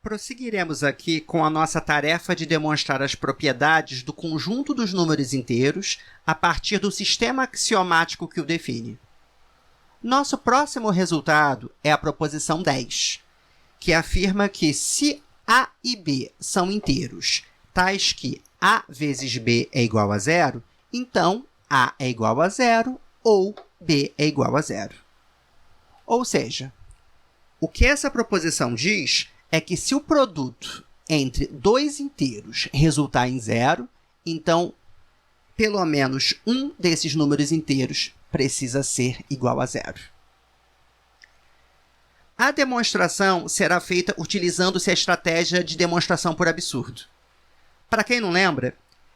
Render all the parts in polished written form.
Prosseguiremos aqui com a nossa tarefa de demonstrar as propriedades do conjunto dos números inteiros a partir do sistema axiomático que o define. Nosso próximo resultado é a proposição 10, que afirma que se A e B são inteiros, tais que A vezes B é igual a zero, então A é igual a zero ou B é igual a zero. Ou seja, o que essa proposição diz é que se o produto entre dois inteiros resultar em zero, então, pelo menos um desses números inteiros precisa ser igual a zero. A demonstração será feita utilizando-se a estratégia de demonstração por absurdo. Para quem não lembra,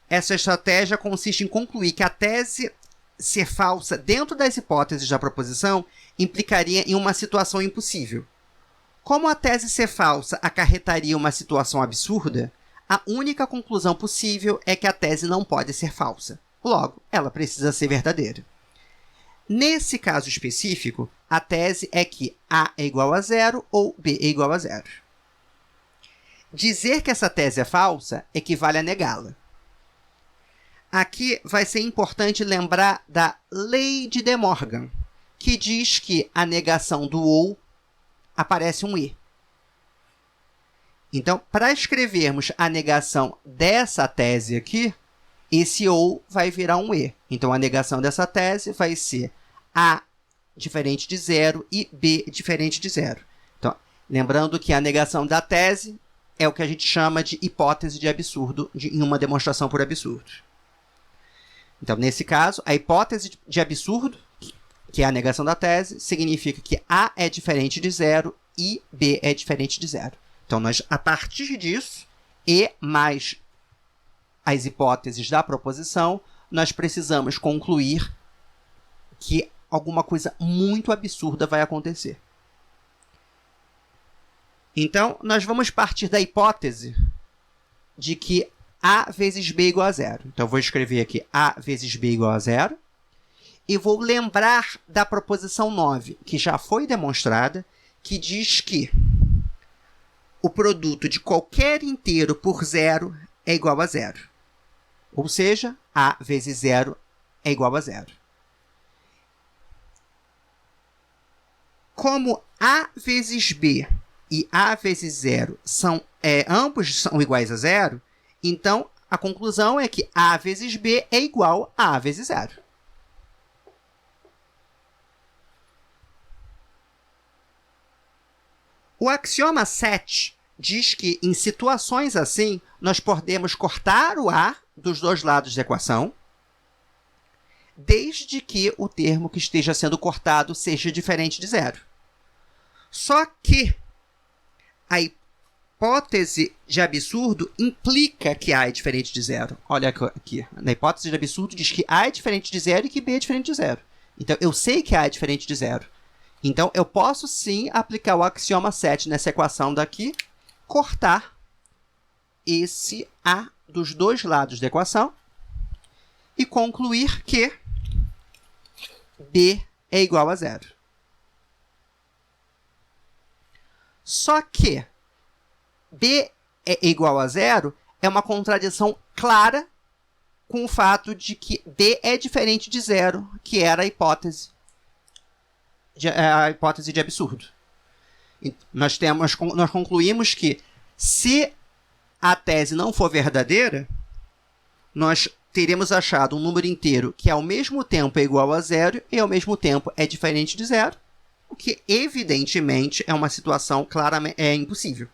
essa estratégia consiste em concluir que a tese ser falsa dentro das hipóteses da proposição implicaria em uma situação impossível. Como a tese ser falsa acarretaria uma situação absurda, a única conclusão possível é que a tese não pode ser falsa. Logo, ela precisa ser verdadeira. Nesse caso específico, a tese é que A é igual a zero ou B é igual a zero. Dizer que essa tese é falsa equivale a negá-la. Aqui vai ser importante lembrar da lei de De Morgan, que diz que a negação do ou aparece um e. Então, para escrevermos a negação dessa tese aqui, esse ou vai virar um e. Então, a negação dessa tese vai ser A diferente de zero e B diferente de zero. Então, lembrando que a negação da tese é o que a gente chama de hipótese de absurdo em uma demonstração por absurdo. Então, nesse caso, a hipótese de absurdo, que é a negação da tese, significa que A é diferente de zero e B é diferente de zero. Então, nós, a partir disso, e mais as hipóteses da proposição, nós precisamos concluir que alguma coisa muito absurda vai acontecer. Então, nós vamos partir da hipótese de que A vezes B é igual a zero. Então, eu vou escrever aqui A vezes B é igual a zero. E vou lembrar da proposição 9, que já foi demonstrada, que diz que o produto de qualquer inteiro por zero é igual a zero. Ou seja, A vezes zero é igual a zero. Como A vezes B e A vezes zero ambos são iguais a zero, então a conclusão é que A vezes B é igual a A vezes zero. O axioma 7 diz que, em situações assim, nós podemos cortar o A dos dois lados da equação, desde que o termo que esteja sendo cortado seja diferente de zero. Só que a hipótese de absurdo implica que A é diferente de zero. Olha aqui, na hipótese de absurdo diz que A é diferente de zero e que B é diferente de zero. Então, eu sei que A é diferente de zero. Então, eu posso sim aplicar o axioma 7 nessa equação daqui, cortar esse A dos dois lados da equação e concluir que B é igual a zero. Só que B é igual a zero é uma contradição clara com o fato de que B é diferente de zero, que era a hipótese de absurdo. Nós concluímos que, se a tese não for verdadeira, nós teremos achado um número inteiro que ao mesmo tempo é igual a zero e ao mesmo tempo é diferente de zero, o que evidentemente é uma situação claramente impossível.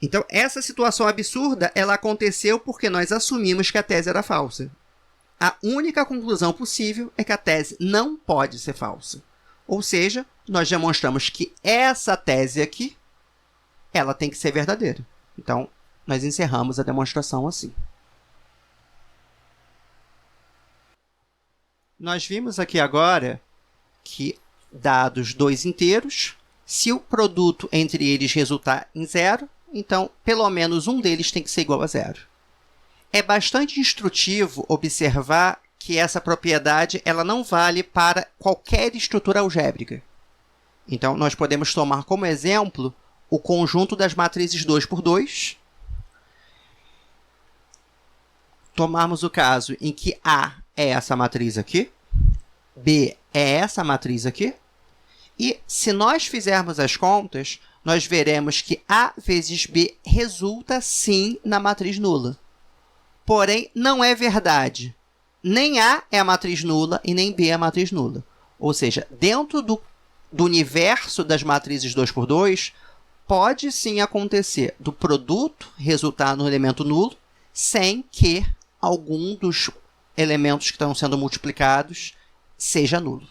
Então, essa situação absurda ela aconteceu porque nós assumimos que a tese era falsa. A única conclusão possível é que a tese não pode ser falsa. Ou seja, nós demonstramos que essa tese aqui, ela tem que ser verdadeira. Então, nós encerramos a demonstração assim. Nós vimos aqui agora que, dados dois inteiros, se o produto entre eles resultar em zero, então, pelo menos um deles tem que ser igual a zero. É bastante instrutivo observar que essa propriedade ela não vale para qualquer estrutura algébrica. Então, nós podemos tomar como exemplo o conjunto das matrizes 2 por 2. Tomarmos o caso em que A é essa matriz aqui, B é essa matriz aqui, e se nós fizermos as contas, nós veremos que A vezes B resulta sim na matriz nula. Porém, não é verdade. Nem A é a matriz nula e nem B é a matriz nula. Ou seja, dentro do universo das matrizes 2 por 2, pode sim acontecer do produto resultar no elemento nulo, sem que algum dos elementos que estão sendo multiplicados seja nulo.